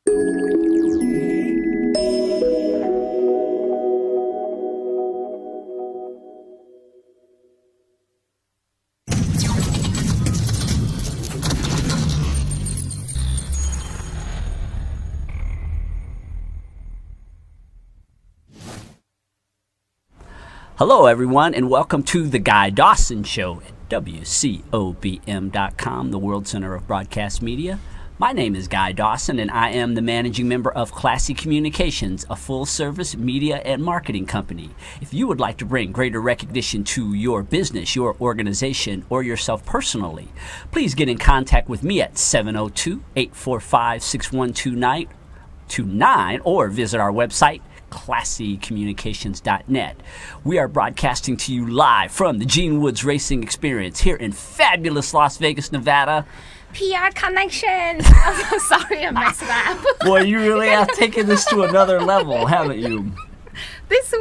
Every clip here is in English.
Hello, everyone, and welcome to The Guy Dawson Show at WCOBM.com, the World Center of Broadcast Media. My name is Guy Dawson, and I am the managing member of Classy Communications, a full-service media and marketing company. If you would like to bring greater recognition to your business, your organization, or yourself personally, please get in contact with me at 702-845-6129 or visit our website, classycommunications.net. We are broadcasting to you live from the Gene Woods Racing Experience here in fabulous Las Vegas, Nevada. PR connections. I'm sorry, I messed up. Boy, you really have taken this to another level, haven't you? This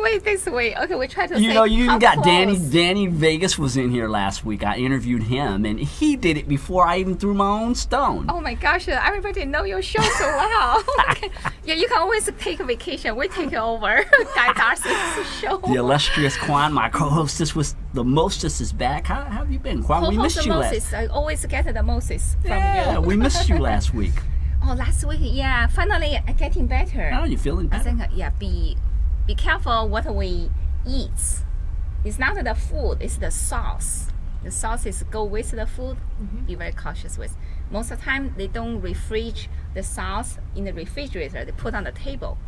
way. Okay, we try to You say know, you even got close. Danny Vegas was in here last week. I interviewed him, and he did it before I even threw my own stone. Oh my gosh, everybody know your show so well. Okay. Yeah, you can always take a vacation. We take it over. Guy Darson's show. The illustrious Quan, my co-hostess, was the mostess is back. How have you been, Quan? We missed you Moses. I always get the Moses from Yeah, you. we missed you last week. Oh, last week, yeah. Finally, I'm getting better. Oh, you feeling I better? think, yeah, be careful what we eat. It's not the food, it's the sauce. The sauces go with the food. Be very cautious with. Most of the time, they don't refrigerate the sauce in the refrigerator. They put on the table.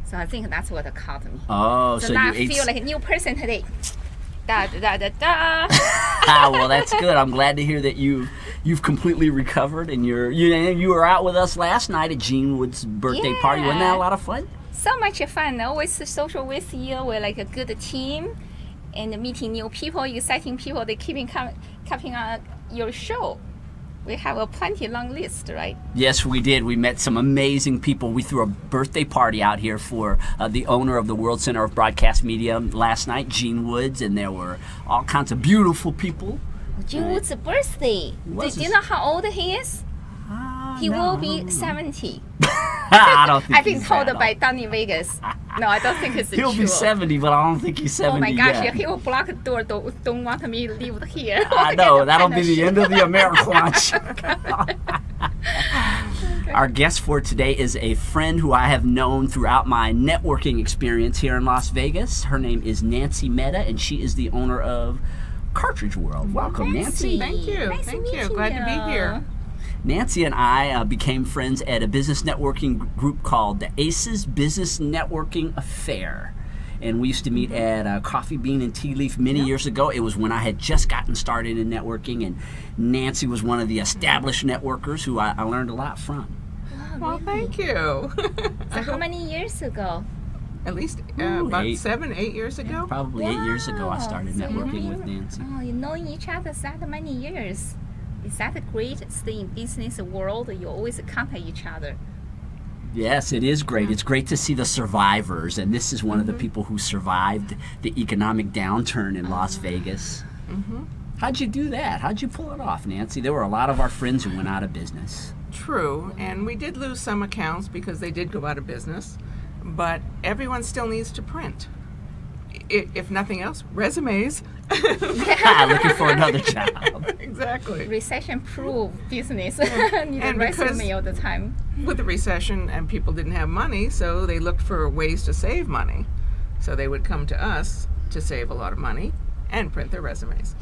So I think that's what caught me. Oh, so now you I ate... feel like a new person today. Da da da da. Well, that's good. I'm glad to hear that you've completely recovered, and you were out with us last night at Gene Wood's birthday party. Wasn't that a lot of fun? So much fun. Always social with you. We're like a good team, and meeting new people, exciting people. They keeping coming on your show. We have a plenty long list, right? Yes, we did. We met some amazing people. We threw a birthday party out here for the owner of the World Center of Broadcast Media last night, Gene Woods, and there were all kinds of beautiful people. Gene Woods' birthday. Do you know how old he is? He will be 70. I don't think I've been he's told that by old. Donny Vegas. No, I don't think it's He'll true. be 70, but I don't think he's 70 Oh my gosh, yet. he will block the door. Don't want me to leave here. I know, that'll be the end of the Ameriquanch. Our guest for today is a friend who I have known throughout my networking experience here in Las Vegas. Her name is Nancy Mehta, and she is the owner of Cartridge World. Welcome, Nancy. Thank you. Nice Thank meeting you. Glad to be here. Nancy and I became friends at a business networking group called the ACES Business Networking Affair. And we used to meet at Coffee Bean and Tea Leaf many years ago. It was when I had just gotten started in networking, and Nancy was one of the established networkers who I learned a lot from. Well, thank you. So how many years ago? At least Ooh, about 8 years ago. Probably 8 years ago I started So networking you with Nancy. Oh, you knowing each other that many years. Is that great? Stay in business world, you always contact each other. Yes, it is great. It's great to see the survivors, and this is one of the people who survived the economic downturn in Las Vegas. How'd you do that? How'd you pull it off, Nancy? There were a lot of our friends who went out of business. True, and we did lose some accounts because they did go out of business, but everyone still needs to print. If nothing else, resumes. Looking for another job. Exactly. Recession-proof business. Need a And because- resume all the time. With the recession and people didn't have money, so they looked for ways to save money. So they would come to us to save a lot of money and print their resumes,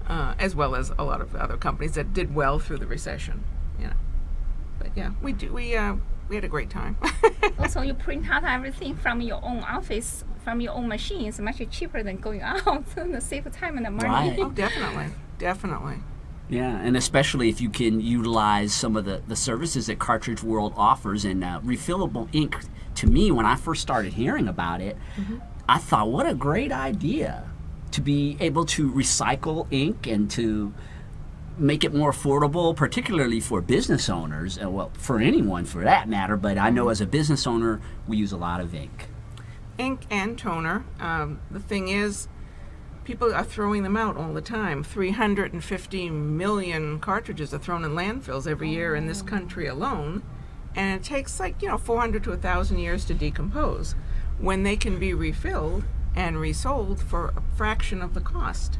as well as a lot of other companies that did well through the recession. But yeah, we had a great time. Also, you print out everything from your own office, from your own machine. It's much cheaper than going out and save time and money. Right. Oh, definitely. Yeah, and especially if you can utilize some of the services that Cartridge World offers. And refillable ink, to me, when I first started hearing about it, I thought, what a great idea to be able to recycle ink and to make it more affordable, particularly for business owners, and well, for anyone for that matter, but I know as a business owner, we use a lot of ink. Ink and toner. The thing is, people are throwing them out all the time. 350 million cartridges are thrown in landfills every year in this country alone, and it takes 400 to 1,000 years to decompose, when they can be refilled and resold for a fraction of the cost.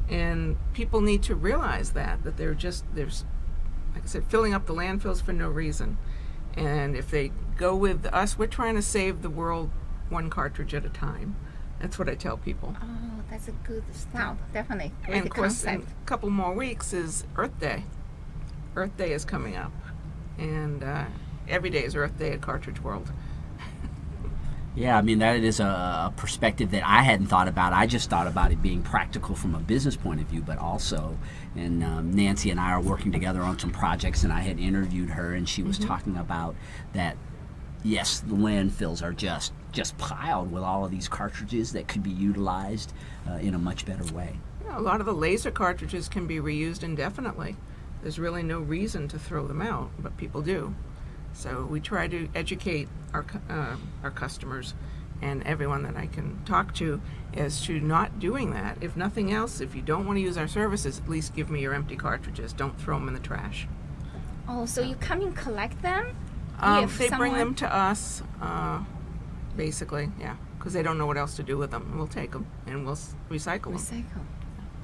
And people need to realize that there's, like I said, filling up the landfills for no reason. And if they go with us, we're trying to save the world one cartridge at a time. That's what I tell people. Oh, that's a good start. Definitely. Great And of course, in concept. a couple more weeks is Earth Day. Earth Day is coming up. And every day is Earth Day at Cartridge World. Yeah, I mean, that is a perspective that I hadn't thought about. I just thought about it being practical from a business point of view, but also, and Nancy and I are working together on some projects, and I had interviewed her, and she was talking about that, yes, the landfills are just piled with all of these cartridges that could be utilized in a much better way. A lot of the laser cartridges can be reused indefinitely. There's really no reason to throw them out, but people do. So we try to educate our customers and everyone that I can talk to as to not doing that. If nothing else, if you don't want to use our services, at least give me your empty cartridges. Don't throw them in the trash. Oh, so you come and collect them? They bring them to us, basically, yeah, because they don't know what else to do with them. And we'll take them and we'll recycle them. Recycle.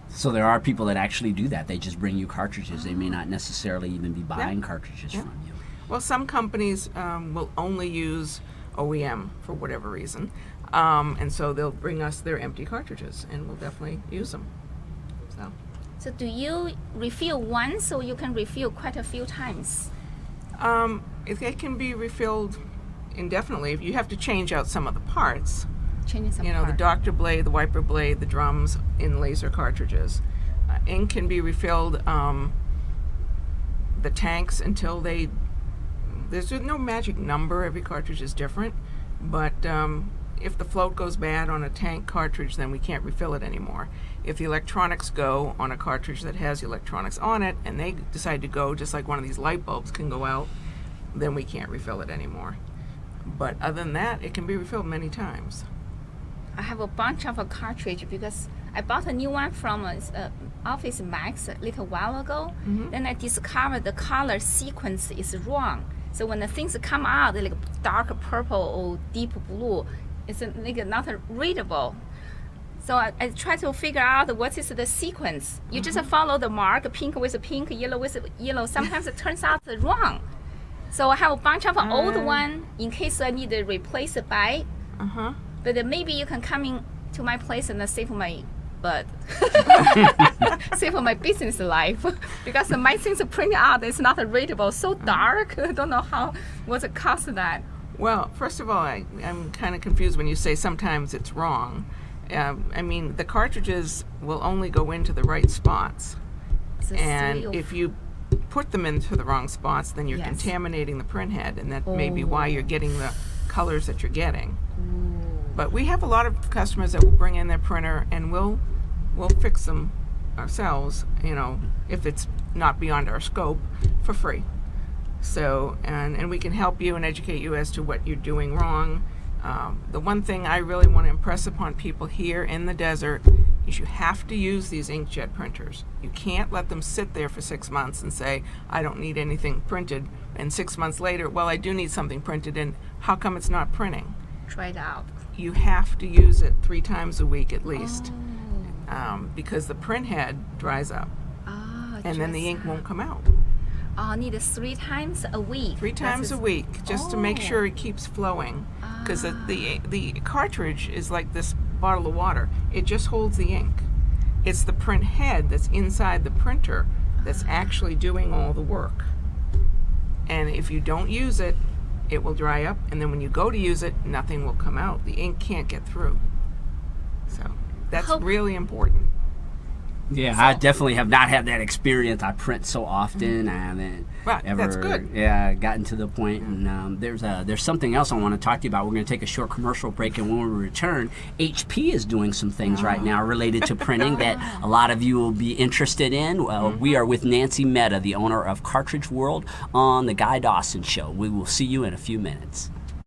So there are people that actually do that. They just bring you cartridges. They may not necessarily even be buying cartridges from you. Well, some companies will only use OEM for whatever reason, and so they'll bring us their empty cartridges, and we'll definitely use them. So do you refill once, or you can refill quite a few times? It can be refilled indefinitely. You have to change out some of the parts. Changing some the part. doctor blade, the wiper blade, the drums in laser cartridges. Ink can be refilled, the tanks until there's no magic number. Every cartridge is different, but if the float goes bad on a tank cartridge, then we can't refill it anymore. If the electronics go on a cartridge that has electronics on it, and they decide to go, just like one of these light bulbs can go out, then we can't refill it anymore. But other than that, it can be refilled many times. I have a bunch of a cartridge because I bought a new one from Office Max a little while ago. Then I discovered the color sequence is wrong. So when the things come out, they're like dark purple or deep blue, it's not readable. So I try to figure out what is the sequence. You just follow the mark, pink with pink, yellow with yellow. Sometimes it turns out wrong. So I have a bunch of old one in case I need to replace it by. But then maybe you can come in to my place and save my butt. Save my business life. Because my things printed out, it's not readable. So dark. I don't know what's it cost that. Well, first of all, I'm kind of confused when you say sometimes it's wrong. I mean, the cartridges will only go into the right spots. And if you put them into the wrong spots, then you're contaminating the print head, and that may be why you're getting the colors that you're getting. But we have a lot of customers that will bring in their printer, and we'll fix them ourselves, if it's not beyond our scope, for free. So, and we can help you and educate you as to what you're doing wrong. The one thing I really want to impress upon people here in the desert is you have to use these inkjet printers. You can't let them sit there for 6 months and say, I don't need anything printed, and 6 months later, well, I do need something printed, and how come it's not printing? Try it out. You have to use it 3 times a week at least, because the print head dries up, and then the ink won't come out. Need 3 times a week. 3 times a week, just to make sure it keeps flowing. Because the cartridge is like this bottle of water. It just holds the ink. It's the print head that's inside the printer that's actually doing all the work. And if you don't use it, it will dry up. And then when you go to use it, nothing will come out. The ink can't get through. So that's really important. Yeah, I definitely have not had that experience. I print so often, I haven't ever that's good. Gotten to the point. And there's something else I want to talk to you about. We're going to take a short commercial break, and when we return, HP is doing some things right now related to printing that a lot of you will be interested in. We are with Nancy Mehta, the owner of Cartridge World, on the Guy Dawson Show. We will see you in a few minutes.